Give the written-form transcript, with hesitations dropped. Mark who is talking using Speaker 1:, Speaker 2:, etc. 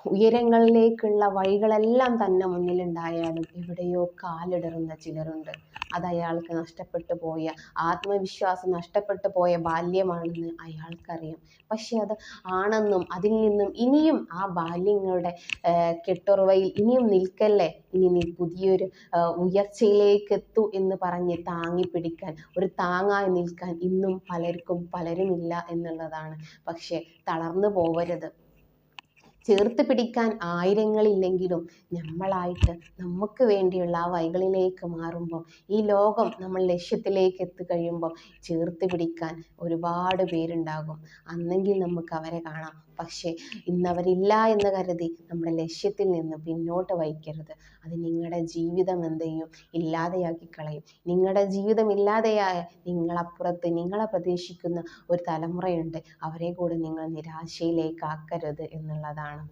Speaker 1: ഉയരങ്ങളിലേക്കുള്ള വഴികളെല്ലാം തന്നെ മുന്നിലുണ്ടായാലും എവിടെയോ കാലിടറുന്ന ചിലരുണ്ട്. അത് അയാൾക്ക് നഷ്ടപ്പെട്ടു പോയ ആത്മവിശ്വാസം നഷ്ടപ്പെട്ടു പോയ ബാല്യമാണെന്ന് അയാൾക്കറിയാം. പക്ഷെ അത് ആണെന്നും അതിൽ നിന്നും ഇനിയും ആ ബാല്യങ്ങളുടെ കെട്ടുറവയിൽ ഇനിയും നിൽക്കല്ലേ, ഇനി നീ പുതിയൊരു ഉയർച്ചയിലേക്ക് എത്തൂ എന്ന് പറഞ്ഞ് താങ്ങി പിടിക്കാൻ, ഒരു താങ്ങായി നിൽക്കാൻ ഇന്നും പലരുമില്ല എന്നുള്ളതാണ്. പക്ഷെ തളർന്നു പോവരുത്. ചേർത്ത് പിടിക്കാൻ ആയിരങ്ങളില്ലെങ്കിലും നമ്മളായിട്ട് നമുക്ക് വേണ്ടിയുള്ള ആ വഴികളിലേക്ക് മാറുമ്പോൾ, ഈ ലോകം നമ്മൾ ലക്ഷ്യത്തിലേക്ക് എത്തിക്കഴിയുമ്പോൾ ചേർത്ത് പിടിക്കാൻ ഒരുപാട് പേരുണ്ടാകും. അന്നെങ്കിൽ നമുക്ക് അവരെ കാണാം. പക്ഷേ ഇന്നവരില്ല എന്ന് കരുതി നമ്മുടെ ലക്ഷ്യത്തിൽ നിന്ന് പിന്നോട്ട് വലിക്കരുത്. അത് നിങ്ങളുടെ ജീവിതം എന്ത് ചെയ്യും, ഇല്ലാതെയാക്കി കളയും. നിങ്ങളുടെ ജീവിതം ഇല്ലാതെയായ നിങ്ങളപ്പുറത്ത് നിങ്ങളെ പ്രതീക്ഷിക്കുന്ന ഒരു തലമുറയുണ്ട്. അവരെ കൂടെ നിങ്ങൾ നിരാശയിലേക്ക് ആക്കരുത് എന്നുള്ളതാണ്.